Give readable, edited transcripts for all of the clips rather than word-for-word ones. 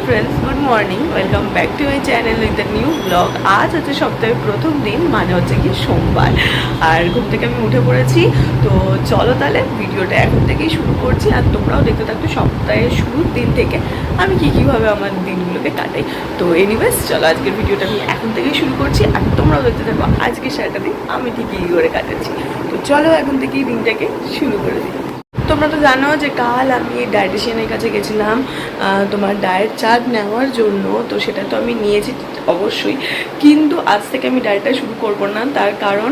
Friends good morning welcome back to my channel with new blog. আজ হচ্ছে সপ্তাহের প্রথম দিন, মানে হচ্ছে কি সোমবার। আর ঘুম থেকে আমি উঠে পড়েছি। তো চলো তাহলে ভিডিওটা এখন থেকেই শুরু করছি, আর তোমরাও দেখতে থাকবে সপ্তাহের শুরুর দিন থেকে আমি কীভাবে আমার দিনগুলোকে কাটাই। তো এনিওয়েজ চলো আজকের ভিডিওটা আমি এখন থেকেই শুরু করছি, আর তোমরাও দেখতে থাকবো আজকে সারাটা দিন আমি ঠিক কী করে কাটাচ্ছি। তো চলো এখন থেকেই দিনটাকে শুরু করে দিই। তোমরা তো জানো যে কাল আমি ডায়েটিশিয়ানের কাছে গেছিলাম তোমার ডায়েট চার্ট নেওয়ার জন্য। তো সেটা তো আমি নিয়েছি অবশ্যই, কিন্তু আজ থেকে আমি ডায়েটটা শুরু করব না। তার কারণ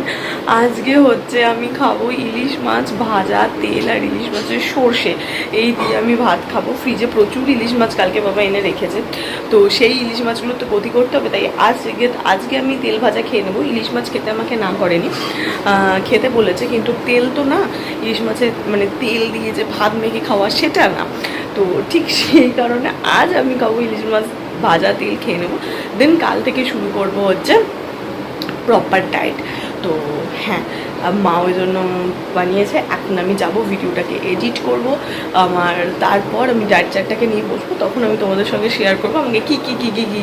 আজকে হচ্ছে আমি খাবো ইলিশ মাছ ভাজা, তেল আর ইলিশ মাছের সর্ষে, এই দিয়ে আমি ভাত খাবো। ফ্রিজে প্রচুর ইলিশ মাছ কালকে বাবা এনে রেখেছে, তো সেই ইলিশ মাছগুলো তো গতি করতে হবে। তাই আজকে আমি তেল ভাজা খেয়ে নেবো। ইলিশ মাছ খেতে আমাকে না করেনি, খেতে বলেছে, কিন্তু তেল তো না, ইলিশ মাছের মানে তেল দিয়ে যে ভাত মেখে খাওয়া সেটা না। তো ঠিক সেই কারণে আজ আমি খাবো ইলিশ মাছ ভাজা, তেল খেয়ে নেবো। দেন কাল থেকে শুরু করব হচ্ছে প্রপার ডায়েট। তো হ্যাঁ, মা ওই জন্য বানিয়েছে। এখন আমি যাব ভিডিওটাকে এডিট করব আমার, তারপর আমি ডায়েট চার্টটাকে নিয়ে বসবো, তখন আমি তোমাদের সঙ্গে শেয়ার করবো আমাকে কী কী কী কী কী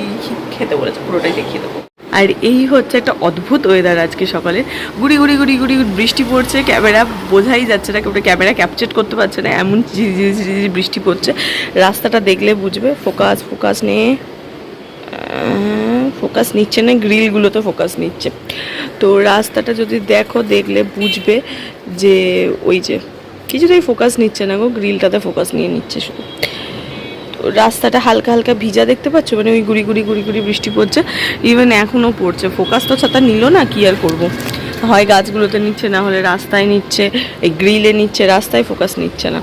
খেতে বলেছে, পুরোটাই দেখিয়ে দেবো। আর এই হচ্ছে একটা অদ্ভুত ওয়েদার আজকে সকালে, গুড়ি গুড়ি গুড়ি গুড়ি বৃষ্টি পড়ছে। ক্যামেরা বোঝাই যাচ্ছে না, কেউ ক্যামেরা ক্যাপচার করতে পারছে না, এমন ঝিঝি বৃষ্টি পড়ছে। রাস্তাটা দেখলে বুঝবে। ফোকাস নিয়ে ফোকাস নিচ্ছে না, গ্রিলগুলোতে ফোকাস নিচ্ছে। তো রাস্তাটা যদি দেখলে বুঝবে যে ওই যে কিছুতেই ফোকাস নিচ্ছে না গো, গ্রিলটাতে ফোকাস নিয়ে নিচ্ছে শুধু। রাস্তাটা হালকা হালকা ভিজা দেখতে পাচ্ছ, মানে ওই গুড়ি গুড়ি গুড়ি গুড়ি বৃষ্টি পড়ছে, ইভেন এখনও পড়ছে। ফোকাস তো ছাতা নিল না, কি আর করবো, হয় গাছগুলোতে নিচ্ছে, না হলে রাস্তায় নিচ্ছে, এই গ্রিলে নিচ্ছে, রাস্তায় ফোকাস নিচ্ছে না।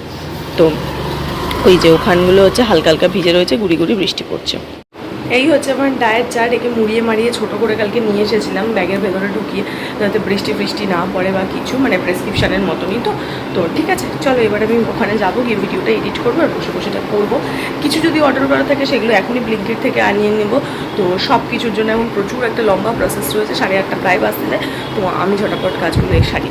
তো ওই যে ওখানগুলো হচ্ছে হালকা হালকা ভিজে রয়েছে, গুড়ি গুড়ি বৃষ্টি পড়ছে। এই হচ্ছে আমার ডায়েট চার্ট। একে মুড়িয়ে মারিয়ে ছোটো করে কালকে নিয়ে এসেছিলাম ব্যাগের ভেতরে ঢুকিয়ে, যাতে বৃষ্টি না পড়ে বা কিছু, মানে প্রেসক্রিপশানের মতনই। তো ঠিক আছে, চলো এবার আমি ওখানে যাবো, গিয়ে ভিডিওটা এডিট করবো আর বসে বসে এটা করবো। কিছু যদি অর্ডার করা থাকে সেগুলো এখনই ব্লিঙ্কিট থেকে আনিয়ে নেবো। তো সব কিছুর জন্য এখন প্রচুর একটা লম্বা প্রসেস রয়েছে, 8:30 প্রায় বাজতে যায়। তো আমি ঝটাপট কাজগুলো সারি।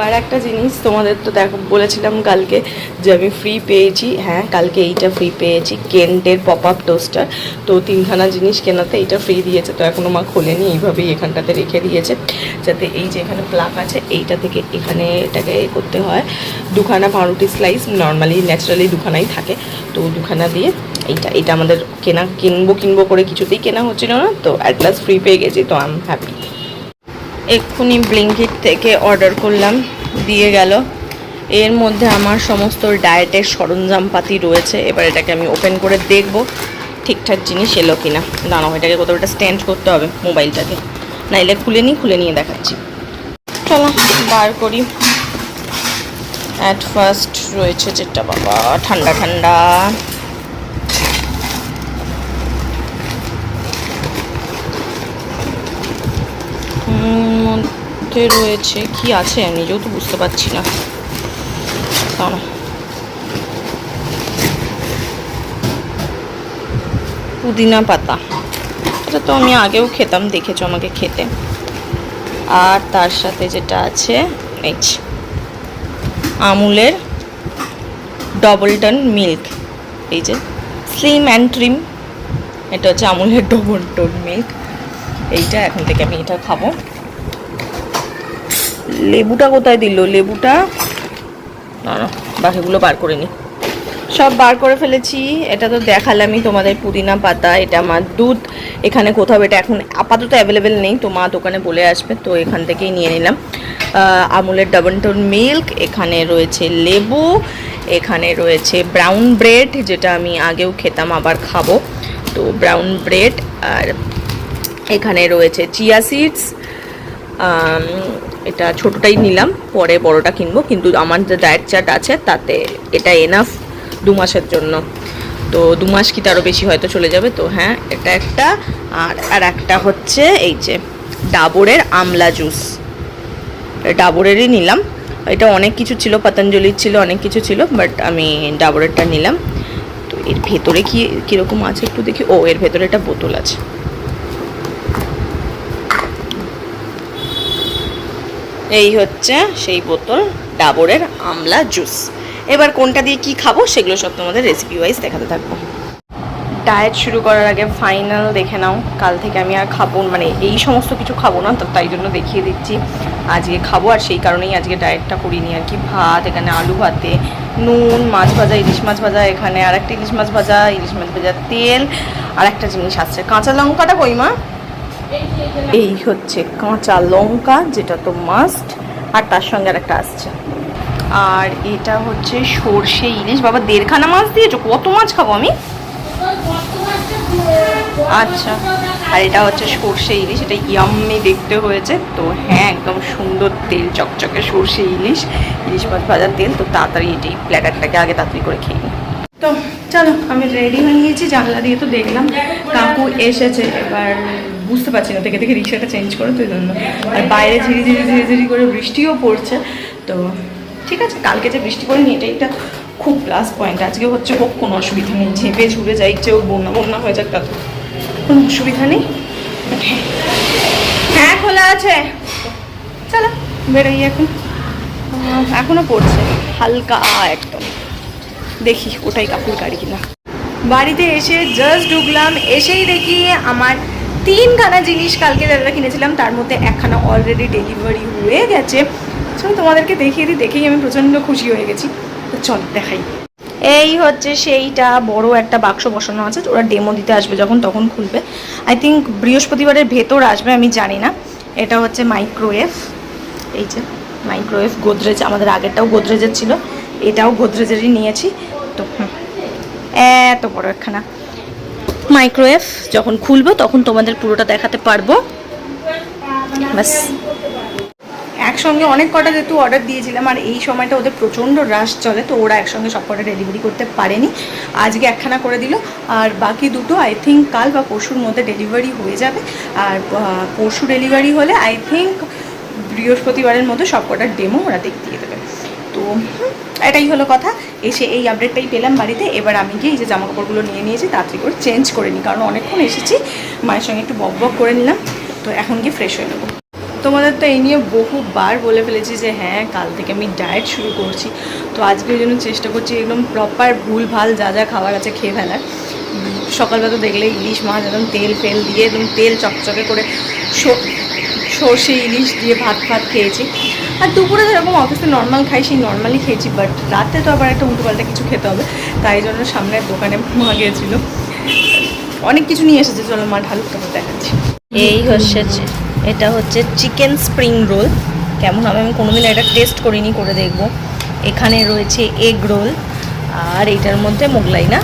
আর একটা জিনিস তোমাদের তো দেখো বলেছিলাম কালকে যে আমি ফ্রি পেয়েছি। হ্যাঁ, কালকে এইটা ফ্রি পেয়েছি, কেন্টের পপ আপ টোস্টার। তো 3খানা জিনিস কেনাতে এইটা ফ্রি দিয়েছে। তো এখনও মা খোলেনি, এইভাবেই এখানটাতে রেখে দিয়েছে, যাতে এই যে এখানে প্লাগ আছে এইটা থেকে এখানে এটাকে করতে হয়। 2খানা পাউরুটি স্লাইস, নর্মালি ন্যাচারালি 2খানাই থাকে, তো 2খানা দিয়ে এইটা আমাদের কিনবো করে কিছুতেই কেনা হচ্ছিল না। তো অ্যাট লাস্ট ফ্রি পেয়ে গেছি, তো আই এম হ্যাপি। এক্ষুনি ব্লিঙ্কিট থেকে অর্ডার করলাম, দিয়ে গেল। এর মধ্যে আমার সমস্ত ডায়েটের সরঞ্জামপাতি রয়েছে। এবার এটাকে আমি ওপেন করে দেখব ঠিকঠাক জিনিস এলো কিনা। দাঁড়াও, এটাকে কোথাও একটা স্ট্যান্ড করতে হবে মোবাইলটাকে, নাইলে খুলে নিয়ে দেখাচ্ছি। চলো বার করি। অ্যাট ফার্স্ট রয়েছে যেটা বাবা ঠান্ডা ঠান্ডা, মধ্যে রয়েছে কি আছে আমি নিজেও তো বুঝতে পারছি না। পুদিনা পাতা, এটা তো আমি আগেও খেতাম, দেখেছো আমাকে খেতে। আর তার সাথে যেটা আছে এই আমুলের ডবল টন মিল্ক, এই যে স্লিম অ্যান্ড ট্রিম, এটা হচ্ছে আমুলের ডবল টন মিল্ক। এইটা এখন থেকে আমি এটা খাবো। লেবুটা কোথায় দিল? লেবুটা না, বাকিগুলো বার করে নি, সব বার করে ফেলেছি। এটা তো দেখালামই তোমাদের, পুদিনা পাতা। এটা আমার দুধ, এখানে কোথাও এটা এখন আপাতত অ্যাভেলেবেল নেই, তো মা দোকানে বলে আসবে, তো এখান থেকেই নিয়ে নিলাম। আমুলের ডাবল টোন মিল্ক, এখানে রয়েছে লেবু, এখানে রয়েছে ব্রাউন ব্রেড, যেটা আমি আগেও খেতাম আবার খাবো, তো ব্রাউন ব্রেড। আর এখানে রয়েছে চিয়া সিডস, এটা ছোটোটাই নিলাম, পরে বড়টা কিনবো, কিন্তু আমার যে ডায়েট চার্ট আছে তাতে এটা এনাফ 2 মাসের জন্য। তো 2 মাস কি তারও বেশি হয়তো চলে যাবে। তো হ্যাঁ, এটা একটা। আর একটা হচ্ছে এই যে ডাবরের আমলা জুস, ডাবরেরই নিলাম। এটা অনেক কিছু ছিল, পতঞ্জলির ছিল, অনেক কিছু ছিল, বাট আমি ডাবরেরটা নিলাম। তো এর ভেতরে কীরকম আছে একটু দেখি। ও, এর ভেতরে একটা বোতল আছে। এই হচ্ছে সেই বোতল ডাবরের আমলা জুস। এবার কোনটা দিয়ে কি খাবো সেগুলো সব তোমাদের রেসিপি ওয়াইজ দেখাতে থাকবো। ডায়েট শুরু করার আগে ফাইনাল দেখে নাও, কাল থেকে আমি আর খাবো, মানে এই সমস্ত কিছু খাবো না, তো তাই জন্য দেখিয়ে দিচ্ছি আজকে খাবো। আর সেই কারণেই আজকে ডায়েটটা করিনি আর কি। ভাত, এখানে আলু ভাতে নুন, মাছ ভাজা, ইলিশ মাছ ভাজা, এখানে আর একটা ইলিশ মাছ ভাজা, ইলিশ মাছ ভাজার তেল, আর একটা জিনিস আসছে কাঁচা লঙ্কাটা কই মা? এই হচ্ছে কাঁচা লঙ্কা, যেটা তো মাস্ট, আর তার সঙ্গে আর একটা আসছে। আর এটা হচ্ছে সর্ষে ইলিশ। বাবা 1.5খানা মাছ দিয়েছো, কত মাছ খাবো আমি? আচ্ছা। আর এটা হচ্ছে সর্ষে ইলিশ, এটা ইয়াম্মি দেখতে হয়েছে তো। হ্যাঁ, একদম সুন্দর তেল চকচকে সর্ষে ইলিশ, ইলিশ মাছ ভাজার তেল। তো তাড়াতাড়ি এটাই প্ল্যাটারটাকে আগে তাড়াতাড়ি করে খেয়ে নিই। তো চলো, আমি রেডি হয়ে নিয়েছি। জানলা দিয়ে তো দেখলাম কাকু এসেছে, এবার বুঝতে পারছি না, থেকে থেকে রিক্সাটা চেঞ্জ করে তো জন্য। আর বাইরে ঝিরি ঝিরি ঝিরি ঝিরি করে বৃষ্টিও পড়ছে। তো ঠিক আছে, কালকে যে বৃষ্টি পড়েনি এটাই একটা খুব প্লাস পয়েন্ট। আজকে হচ্ছে হোক, কোনো অসুবিধা নেই, ঝেঁপে ঝুড়ে যাই, যে বন্যা বন্যা হয়ে যাক, তাতে কোনো অসুবিধা নেই। হ্যাঁ খোলা আছে, চলো বেরোই এখন। এখনও পড়ছে হালকা একদম, দেখি ওটাই কাকুর গাড়ি কিনা। বাড়িতে এসে জাস্ট ঢুকলাম, এসেই দেখি আমার 3খানা জিনিস কালকে দাদা কিনেছিলাম, তার মধ্যে 1খানা অলরেডি ডেলিভারি হয়ে গেছে। চলো তোমাদেরকে দেখিয়ে দিই, দেখেই আমি প্রচণ্ড খুশি হয়ে গেছি। তো চল দেখাই। এই হচ্ছে সেইটা, বড় একটা বাক্স বসানো আছে, ওরা ডেমো দিতে আসবে যখন তখন খুলবে। আই থিঙ্ক বৃহস্পতিবারের ভেতর আসবে, আমি জানি না। এটা হচ্ছে মাইক্রোওয়েভ, এই যে মাইক্রোওয়েভ, গোদরেজ, আমাদের আগেরটাও গোদরেজের ছিল, এটাও গোদরেজেরই নিয়েছি। তো এত বড় একখানা মাইক্রোওয়েভ, যখন খুলবো তখন তোমাদের পুরোটা দেখাতে পারবো। ব্যাস, একসঙ্গে অনেক কটা যেহেতু অর্ডার দিয়েছিলাম, আর এই সময়টা ওদের প্রচণ্ড রাশ চলে, তো ওরা একসঙ্গে সব কটা ডেলিভারি করতে পারেনি। আজকে 1খানা করে দিল, আর বাকি দুটো আই থিঙ্ক কাল বা পরশুর মধ্যে ডেলিভারি হয়ে যাবে। আর পরশু ডেলিভারি হলে আই থিঙ্ক বৃহস্পতিবারের মধ্যে সব কটার ডেমো ওরা দিয়ে দেবে। তো এটাই হলো কথা। এসে এই আপডেটটাই পেলাম বাড়িতে। এবার আমি গিয়ে এই যে জামা কাপড়গুলো নিয়ে নিয়েছি, তাড়াতাড়ি করে চেঞ্জ করে নিই, কারণ অনেকক্ষণ এসেছি, মায়ের সঙ্গে একটু বক বক করে নিলাম। তো এখন গিয়ে ফ্রেশ হয়ে নেবো। তোমাদের তো এই নিয়ে বহুবার বলে ফেলেছি যে হ্যাঁ, কাল থেকে আমি ডায়েট শুরু করছি। তো আজকে ওই জন্য চেষ্টা করছি একদম প্রপার ভুল ভাল যা যা খাবার আছে খেয়ে ফেলার। সকালবেলা তো দেখলে ইলিশ মাছ একদম তেল ফেল দিয়ে একদম তেল চকচকে করে সর্ষে ইলিশ দিয়ে ভাত খেয়েছি। আর দুপুরে যেরকম অফিসে নর্মাল খাই, সেই নর্মালি খেয়েছি, বাট রাতে তো আবার একটা উল্টোপাল্টা কিছু খেতে হবে, তাই জন্য সামনের দোকানে মা গিয়েছিলো, অনেক কিছু নিয়ে এসেছে। চলো মা ঢালুক, তারপর দেখাচ্ছি। এই হচ্ছে, এটা হচ্ছে চিকেন স্প্রিং রোল। কেমন হবে আমি কোনোদিন এটা টেস্ট করিনি, করে দেখব। এখানে রয়েছে এগ রোল, আর এইটার মধ্যে মোগলাই, না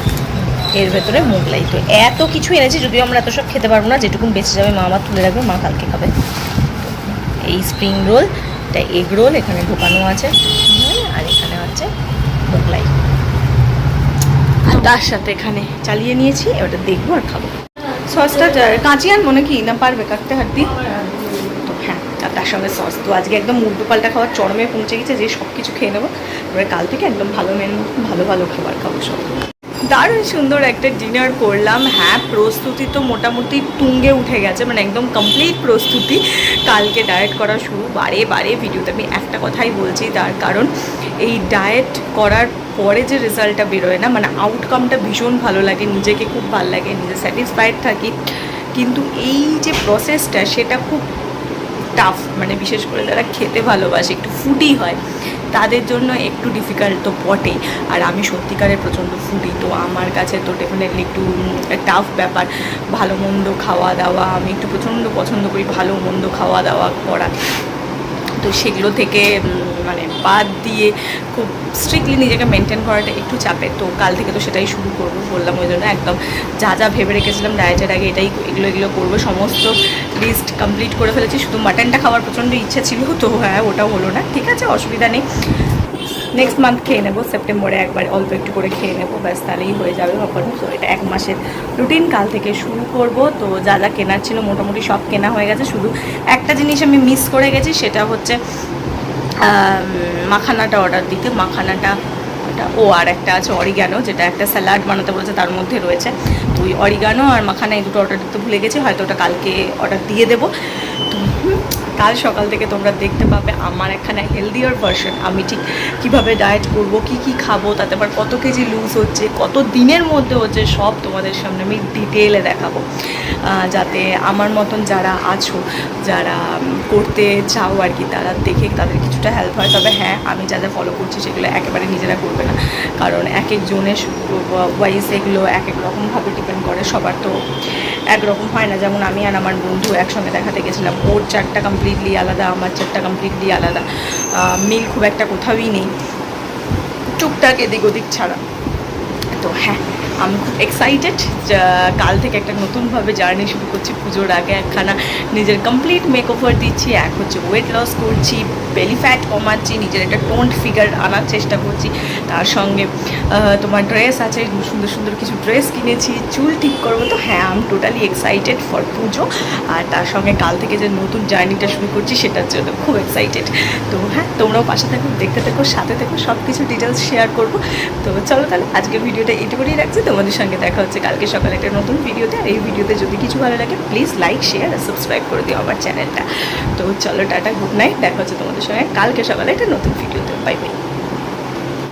এর ভেতরে মোগলাই। তো এত কিছু এনেছি, যদিও আমরা এত সব খেতে পারবো না, যেটুকুন বেঁচে যাবে মা আমার তুলে রাখবে, মা কালকে খাবে। এই স্প্রিং রোল, এটা এগ রোল, এখানে ঢোকানো আছে, আর এখানে হচ্ছে মোগলাই, আর তার সাথে এখানে চালিয়ে নিয়েছি। এবারটা দেখবো আর খাবো। সসটা কাঁচি আনবো নাকি, না পারবে কাটতে হাড্ডি? তো হ্যাঁ, আর তার সঙ্গে সস। তো আজকে একদম উল্টো পাল্টা খাওয়ার চরমে পৌঁছে গেছে, যে সব কিছু খেয়ে নেবো। এবারে কাল থেকে একদম ভালো মেনু, ভালো ভালো খাবার খাবো সব। দারুণ সুন্দর একটা ডিনার করলাম। হ্যাঁ, প্রস্তুতি তো মোটামুটি তুঙ্গে উঠে গেছে, মানে একদম কমপ্লিট প্রস্তুতি। কালকে ডায়েট করা শুরু। বারে বারে ভিডিওতে আমি একটা কথাই বলছি, তার কারণ এই ডায়েট করার পরে যে রেজাল্টটা বেরোয় না, মানে আউটকামটা ভীষণ ভালো লাগে, নিজেকে খুব ভালো লাগে, নিজে স্যাটিসফাইড থাকি। কিন্তু এই যে প্রসেসটা, সেটা খুব টাফ, মানে বিশেষ করে যারা খেতে ভালোবাসে, একটু ফুডি হয়, তাদের জন্য একটু ডিফিকাল্ট তো বটেই। আর আমি সত্যিকারের প্রচণ্ড ফুডি, তো আমার কাছে তো ডেফিনেটলি একটু টাফ ব্যাপার। ভালো মন্দ খাওয়া দাওয়া আমি একটু প্রচণ্ড পছন্দ করি, ভালো মন্দ খাওয়া দাওয়া করা। তো সেগুলো থেকে মানে বাদ দিয়ে খুব স্ট্রিক্টলি নিজেকে মেনটেন করাটা একটু চাপের। তো কাল থেকে তো সেটাই শুরু করবো বললাম, ওই জন্য একদম যা যা ভেবে রেখেছিলাম ডায়েটের আগে, এটাই এগুলো করবো। সমস্ত লিস্ট কমপ্লিট করে ফেলেছি, শুধু মাটনটা খাওয়ার প্রচণ্ড ইচ্ছা ছিল, তো হ্যাঁ ওটাও হলো না, ঠিক আছে, অসুবিধা নেই। নেক্সট মান্থ খেয়ে নেবো, সেপ্টেম্বরে একবার অল্প একটু করে খেয়ে নেবো, ব্যাস তাহলেই হয়ে যাবে ব্যাপার। তো এটা 1 মাসের রুটিন, কাল থেকে শুরু করব। তো যা যা কেনার ছিল মোটামুটি সব কেনা হয়ে গেছে, শুধু একটা জিনিস আমি মিস করে গেছি, সেটা হচ্ছে মাখানাটা অর্ডার দিতে। মাখানাটা আর একটা আছে অরিগানো, যেটা একটা স্যালাড বানাতে বলেছে, তার মধ্যে রয়েছে। তো ওই অরিগানো আর মাখানা এই দুটো অর্ডার দিতে ভুলে গেছি, হয়তো ওটা কালকে অর্ডার দিয়ে দেবো। তো কাল সকাল থেকে তোমরা দেখতে পাবে আমার এখানে হেলদিয়ার ভার্সন। আমি ঠিক কীভাবে ডায়েট করব, কি কি খাবো, তাতে আবার কত কেজি লুজ হচ্ছে, কত দিনের মধ্যে হচ্ছে, সব তোমাদের সামনে আমি ডিটেলে দেখাবো, যাতে আমার মতন যারা আছো, যারা করতে চাও আর কি, তারা দেখে তাদের কিছুটা হেল্প হয়। তবে হ্যাঁ, আমি যা যা ফলো করছি সেগুলো একেবারে নিজেরা করবে না, কারণ এক একজনের ওয়াইজ এগুলো এক এক রকমভাবে ডিপেন্ড করে, সবার তো একরকম হয় না। যেমন আমি আর আমার বন্ধু একসঙ্গে দেখাতে গেছিলাম, ওর চারটা কমপ্লিটলি আলাদা, আমার চারটা কমপ্লিটলি আলাদা, মিল খুব একটা কোথাওই নেই, টুকটাক এদিক ওদিক ছাড়া। তো হ্যাঁ, আমি খুব এক্সাইটেড, কাল থেকে একটা নতুনভাবে জার্নি শুরু করছি। পুজোর আগে একখানা নিজের কমপ্লিট মেকওভার দিচ্ছি, এক হচ্ছে ওয়েট লস করছি, বেলি ফ্যাট কমাচ্ছি, নিজের একটা টোন্ড ফিগার আনার চেষ্টা করছি, তার সঙ্গে তোমার ড্রেস আছে, সুন্দর সুন্দর কিছু ড্রেস কিনেছি, চুল ঠিক করবো। তো হ্যাঁ, আমি টোটালি এক্সাইটেড ফর পুজো, আর তার সঙ্গে কাল থেকে যে নতুন জার্নিটা শুরু করছি সেটার জন্য খুব এক্সাইটেড। তো হ্যাঁ, তোমরাও পাশে থাকো, দেখতে থাকো, সাথে থাকো, সব কিছু ডিটেলস শেয়ার করবো। তো চলো তাহলে আজকে ভিডিওটা এইটুকুনি রাখছি, তোমাদের সঙ্গে দেখা হচ্ছে কালকে সকালে একটা নতুন ভিডিওতে। আর এই ভিডিওতে যদি কিছু ভালো লাগে প্লিজ লাইক, শেয়ার আর সাবস্ক্রাইব করে দিও আমার চ্যানেলটা। তো চলো, টাটা, গুড নাইট, দেখা হচ্ছে তোমাদের সঙ্গে কালকে সকালে একটা নতুন ভিডিওতে। Bye bye.